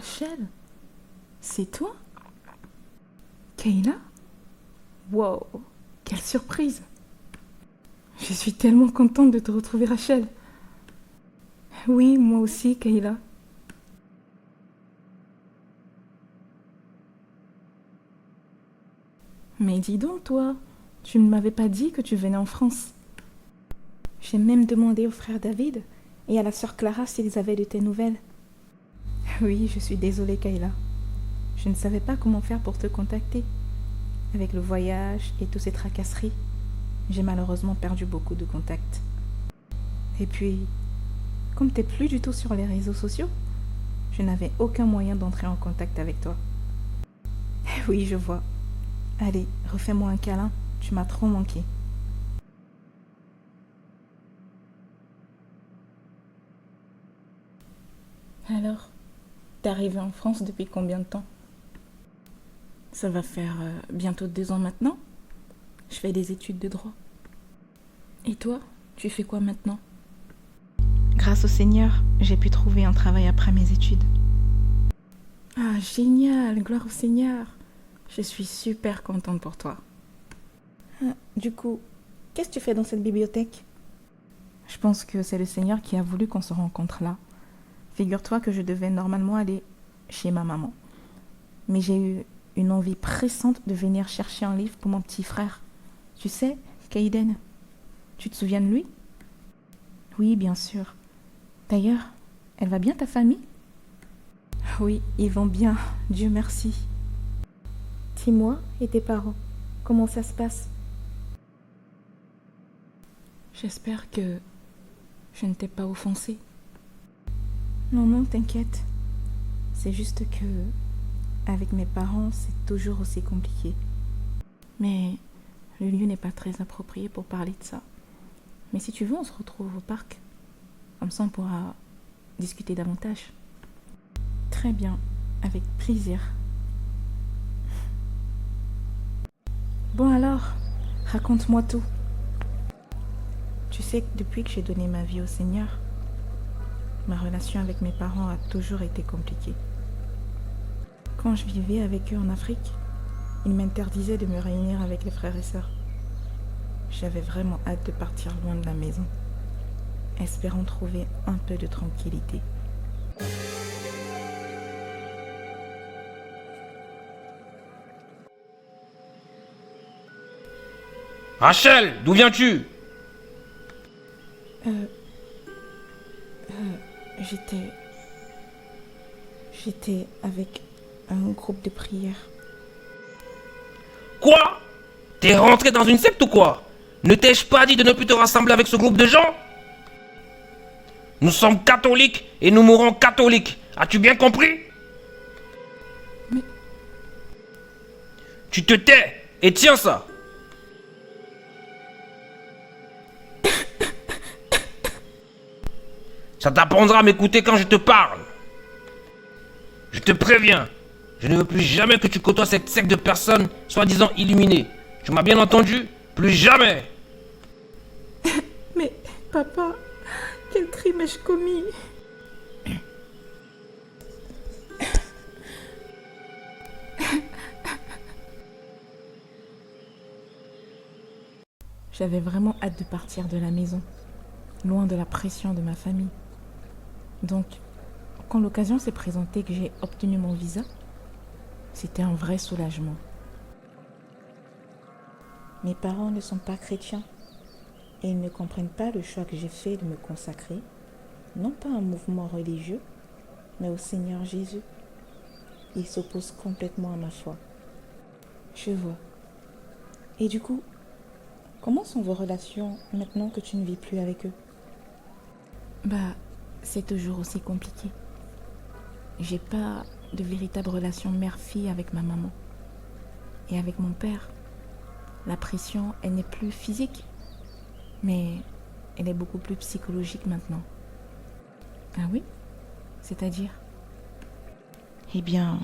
Rachel, c'est toi? Kayla? Wow, quelle surprise! Je suis tellement contente de te retrouver, Rachel. Oui, moi aussi, Kayla. Mais dis donc, toi, tu ne m'avais pas dit que tu venais en France. J'ai même demandé au frère David et à la sœur Clara s'ils avaient de tes nouvelles. Oui, je suis désolée, Kayla. Je ne savais pas comment faire pour te contacter. Avec le voyage et toutes ces tracasseries, j'ai malheureusement perdu beaucoup de contacts. Et puis, comme t'es plus du tout sur les réseaux sociaux, je n'avais aucun moyen d'entrer en contact avec toi. Oui, je vois. Allez, refais-moi un câlin, tu m'as trop manqué. Alors, t'es arrivée en France depuis combien de temps? Ça va faire bientôt 2 ans maintenant. Je fais des études de droit. Et toi, tu fais quoi maintenant? Grâce au Seigneur, j'ai pu trouver un travail après mes études. Ah, génial, gloire au Seigneur. Je suis super contente pour toi. Ah, du coup, qu'est-ce que tu fais dans cette bibliothèque? Je pense que c'est le Seigneur qui a voulu qu'on se rencontre là. Figure-toi que je devais normalement aller chez ma maman. Mais j'ai eu une envie pressante de venir chercher un livre pour mon petit frère. Tu sais, Kaiden. Tu te souviens de lui? Oui, bien sûr. D'ailleurs, elle va bien ta famille? Oui, ils vont bien, Dieu merci. Dis-moi, et tes parents, comment ça se passe? J'espère que je ne t'ai pas offensé. Non, non, t'inquiète. C'est juste que, avec mes parents, c'est toujours aussi compliqué. Mais le lieu n'est pas très approprié pour parler de ça. Mais si tu veux, on se retrouve au parc. Comme ça, on pourra discuter davantage. Très bien, avec plaisir. Bon alors, raconte-moi tout. Tu sais que depuis que j'ai donné ma vie au Seigneur, ma relation avec mes parents a toujours été compliquée. Quand je vivais avec eux en Afrique, ils m'interdisaient de me réunir avec les frères et sœurs. J'avais vraiment hâte de partir loin de la maison, espérant trouver un peu de tranquillité. Rachel, d'où viens-tu? Euh, j'étais... J'étais avec un groupe de prière. Quoi? T'es rentré dans une secte ou quoi? Ne t'ai-je pas dit de ne plus te rassembler avec ce groupe de gens? Nous sommes catholiques et nous mourrons catholiques. As-tu bien compris? Mais... Tu te tais et tiens ça. Ça t'apprendra à m'écouter quand je te parle. Je te préviens, je ne veux plus jamais que tu côtoies cette secte de personnes soi-disant illuminées. Tu m'as bien entendu? Plus jamais. Mais, papa, quel crime ai-je commis? J'avais vraiment hâte de partir de la maison, loin de la pression de ma famille. Donc, quand l'occasion s'est présentée que j'ai obtenu mon visa, c'était un vrai soulagement. Mes parents ne sont pas chrétiens et ils ne comprennent pas le choix que j'ai fait de me consacrer, non pas à un mouvement religieux, mais au Seigneur Jésus. Ils s'opposent complètement à ma foi. Je vois. Et du coup, comment sont vos relations maintenant que tu ne vis plus avec eux? Bah, c'est toujours aussi compliqué. J'ai pas de véritable relation mère-fille avec ma maman. Et avec mon père, la pression, elle n'est plus physique, mais elle est beaucoup plus psychologique maintenant. Ah oui? C'est-à-dire? Eh bien,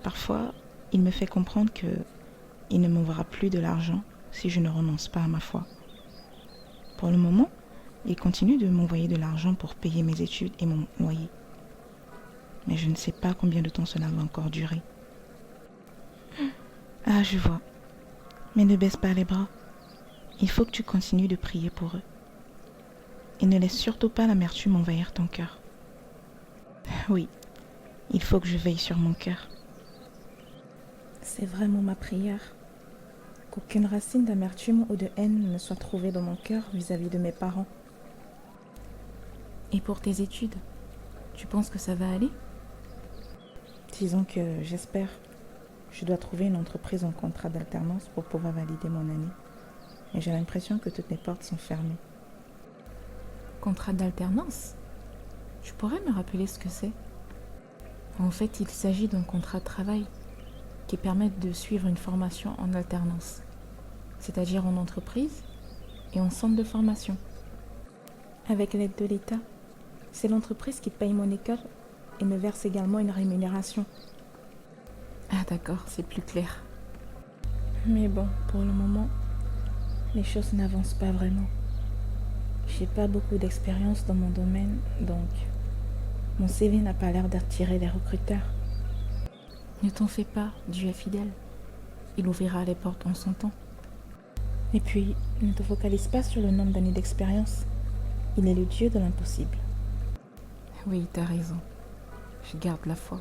parfois, il me fait comprendre que il ne m'enverra plus de l'argent si je ne renonce pas à ma foi. Pour le moment, il continue de m'envoyer de l'argent pour payer mes études et mon loyer. mais je ne sais pas combien de temps cela va encore durer. Ah, je vois. Mais ne baisse pas les bras. Il faut que tu continues de prier pour eux. Et ne laisse surtout pas l'amertume envahir ton cœur. Oui, il faut que je veille sur mon cœur. C'est vraiment ma prière. Qu'aucune racine d'amertume ou de haine ne soit trouvée dans mon cœur vis-à-vis de mes parents. Et pour tes études, tu penses que ça va aller? Disons que j'espère. Je dois trouver une entreprise en contrat d'alternance pour pouvoir valider mon année. Et j'ai l'impression que toutes les portes sont fermées. Contrat d'alternance? Tu pourrais me rappeler ce que c'est? En fait, il s'agit d'un contrat de travail qui permet de suivre une formation en alternance, c'est-à-dire en entreprise et en centre de formation. Avec l'aide de l'État, c'est l'entreprise qui paye mon école et me verse également une rémunération. Ah d'accord, c'est plus clair. Mais bon, pour le moment, les choses n'avancent pas vraiment. J'ai pas beaucoup d'expérience dans mon domaine, donc mon CV n'a pas l'air d'attirer les recruteurs. Ne t'en fais pas, Dieu est fidèle. Il ouvrira les portes en son temps. Et puis, ne te focalise pas sur le nombre d'années d'expérience. Il est le Dieu de l'impossible. Oui, t'as raison. Je garde la foi.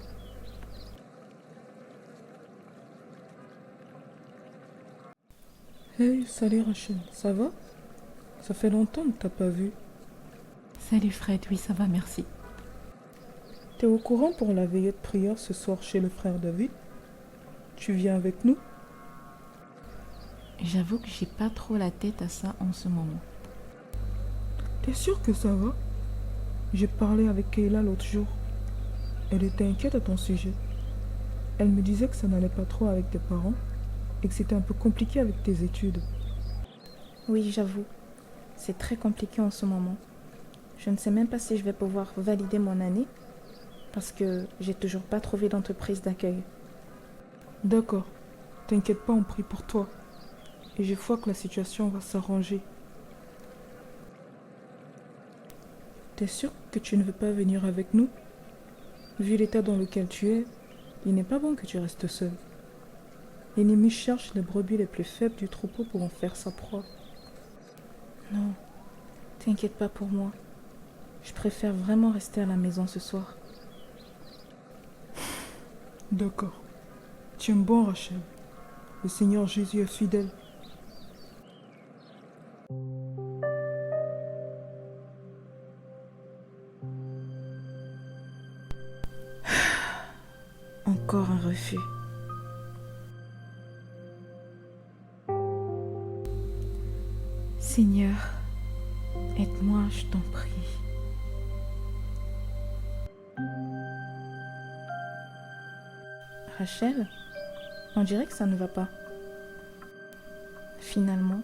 Hey, salut Rachel, ça va? Ça fait longtemps que t'as pas vu. Salut Fred, oui ça va, merci. T'es au courant pour la veillée de prière ce soir chez le frère David? Tu viens avec nous? J'avoue que j'ai pas trop la tête à ça en ce moment. T'es sûr que ça va? J'ai parlé avec Kayla l'autre jour. Elle était inquiète à ton sujet. Elle me disait que ça n'allait pas trop avec tes parents et que c'était un peu compliqué avec tes études. Oui, j'avoue. C'est très compliqué en ce moment. Je ne sais même pas si je vais pouvoir valider mon année parce que j'ai toujours pas trouvé d'entreprise d'accueil. D'accord, t'inquiète pas, on prie pour toi. Et je vois que la situation va s'arranger. T'es sûr que tu ne veux pas venir avec nous? Vu l'état dans lequel tu es, il n'est pas bon que tu restes seul. L'ennemi cherche les brebis les plus faibles du troupeau pour en faire sa proie. Non, t'inquiète pas pour moi. Je préfère vraiment rester à la maison ce soir. D'accord. Tiens bon, Rachel. Le Seigneur Jésus est fidèle. Encore un refus. Seigneur, aide-moi, je t'en prie. Rachel, on dirait que ça ne va pas. Finalement,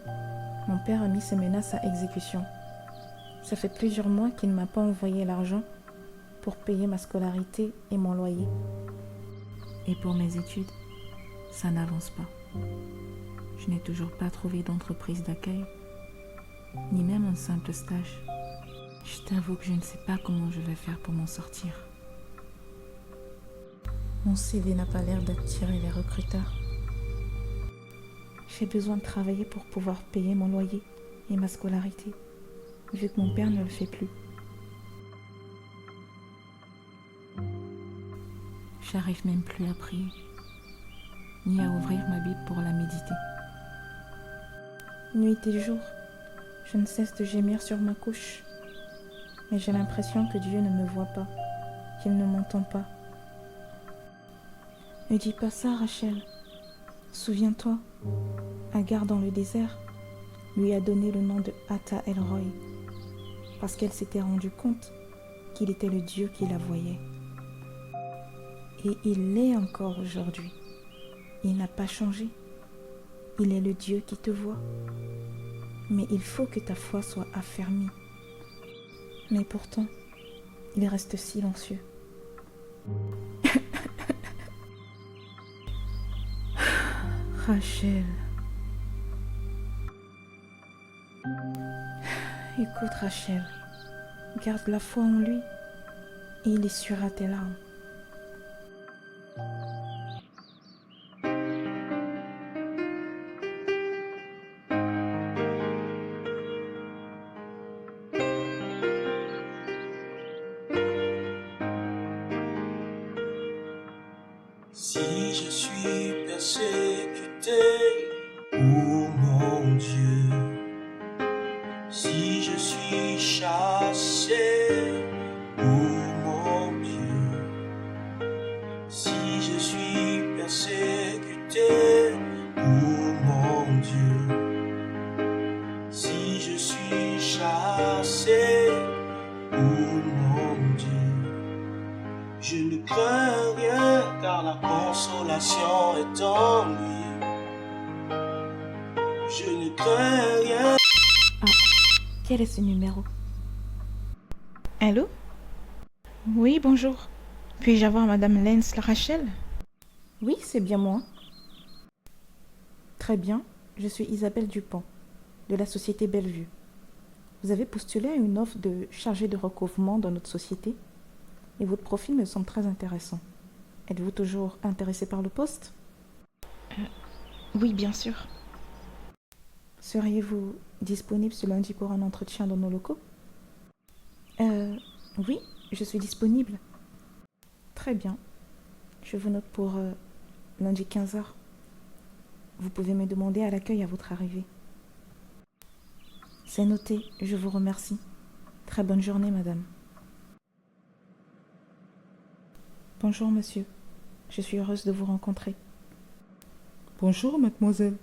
mon père a mis ses menaces à exécution. Ça fait plusieurs mois qu'il ne m'a pas envoyé l'argent pour payer ma scolarité et mon loyer. Et pour mes études, ça n'avance pas. Je n'ai toujours pas trouvé d'entreprise d'accueil, ni même un simple stage. Je t'avoue que je ne sais pas comment je vais faire pour m'en sortir. Mon CV n'a pas l'air d'attirer les recruteurs. J'ai besoin de travailler pour pouvoir payer mon loyer et ma scolarité, vu que mon père ne le fait plus. J'arrive même plus à prier, ni à ouvrir ma Bible pour la méditer. Nuit et jour, je ne cesse de gémir sur ma couche, mais j'ai l'impression que Dieu ne me voit pas, qu'il ne m'entend pas. Ne dis pas ça, Rachel. Souviens-toi, Agar dans le désert lui a donné le nom de Ata El-Roy, parce qu'elle s'était rendue compte qu'il était le Dieu qui la voyait. Et il l'est encore aujourd'hui. Il n'a pas changé. Il est le Dieu qui te voit. Mais il faut que ta foi soit affermie. Mais pourtant, il reste silencieux. Rachel. Écoute Rachel, garde la foi en lui et il essuiera tes larmes. Si je suis persécuté, oh mon Dieu, si je suis chassé, oh mon Dieu, si je suis persécuté, oh mon Dieu, si je suis chassé, oh mon Dieu, je ne crains rien car la consolation est en lui. Je ne crains rien. Quel est ce numéro? Allô? Oui, bonjour. Puis-je avoir Madame Lenz Rachel? Oui, c'est bien moi. Très bien, je suis Isabelle Dupont, de la société Bellevue. Vous avez postulé à une offre de chargée de recouvrement dans notre société et votre profil me semble très intéressant. Êtes-vous toujours intéressé par le poste? Oui, bien sûr. Seriez-vous disponible ce lundi pour un entretien dans nos locaux? Oui, je suis disponible. Très bien. Je vous note pour lundi 15h. Vous pouvez me demander à l'accueil à votre arrivée. C'est noté, je vous remercie. Très bonne journée, madame. Bonjour, monsieur. Je suis heureuse de vous rencontrer. Bonjour, mademoiselle.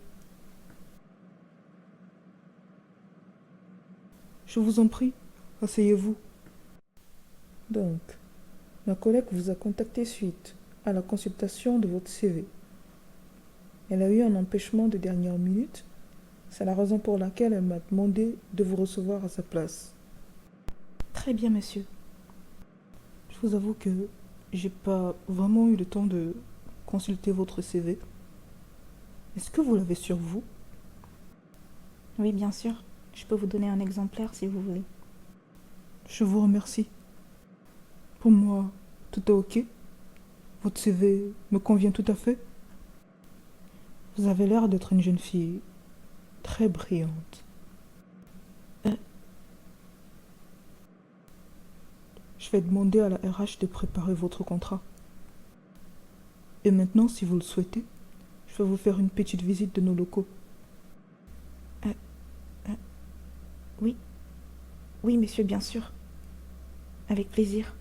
Je vous en prie, asseyez-vous. Donc, ma collègue vous a contacté suite à la consultation de votre CV. Elle a eu un empêchement de dernière minute. C'est la raison pour laquelle elle m'a demandé de vous recevoir à sa place. Très bien, monsieur. Je vous avoue que j'ai pas vraiment eu le temps de consulter votre CV. Est-ce que vous l'avez sur vous? Oui, bien sûr. Je peux vous donner un exemplaire si vous voulez. Je vous remercie. Pour moi, tout est ok. Votre CV me convient tout à fait. Vous avez l'air d'être une jeune fille très brillante. Je vais demander à la RH de préparer votre contrat. Et maintenant, si vous le souhaitez, je vais vous faire une petite visite de nos locaux. Oui. Oui, monsieur, bien sûr. Avec plaisir.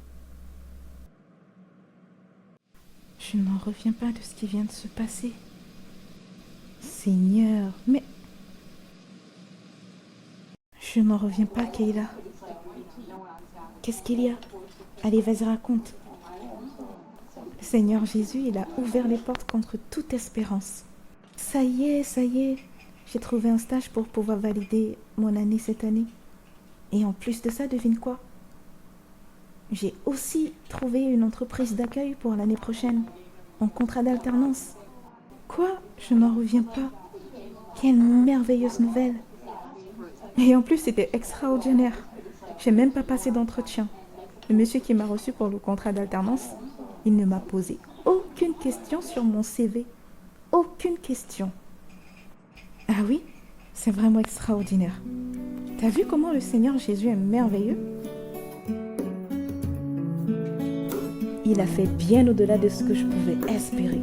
Je n'en reviens pas de ce qui vient de se passer. Seigneur, mais... Je n'en reviens pas, Kayla. Qu'est-ce qu'il y a? Allez, vas-y, raconte. Le Seigneur Jésus, il a ouvert les portes contre toute espérance. Ça y est. J'ai trouvé un stage pour pouvoir valider mon année cette année. Et en plus de ça, devine quoi? J'ai aussi trouvé une entreprise d'accueil pour l'année prochaine, en contrat d'alternance. Quoi? Je n'en reviens pas. Quelle merveilleuse nouvelle. Et en plus, c'était extraordinaire. J'ai même pas passé d'entretien. Le monsieur qui m'a reçu pour le contrat d'alternance, il ne m'a posé aucune question sur mon CV. Aucune question. Ah oui, c'est vraiment extraordinaire. T'as vu comment le Seigneur Jésus est merveilleux? Il a fait bien au-delà de ce que je pouvais espérer.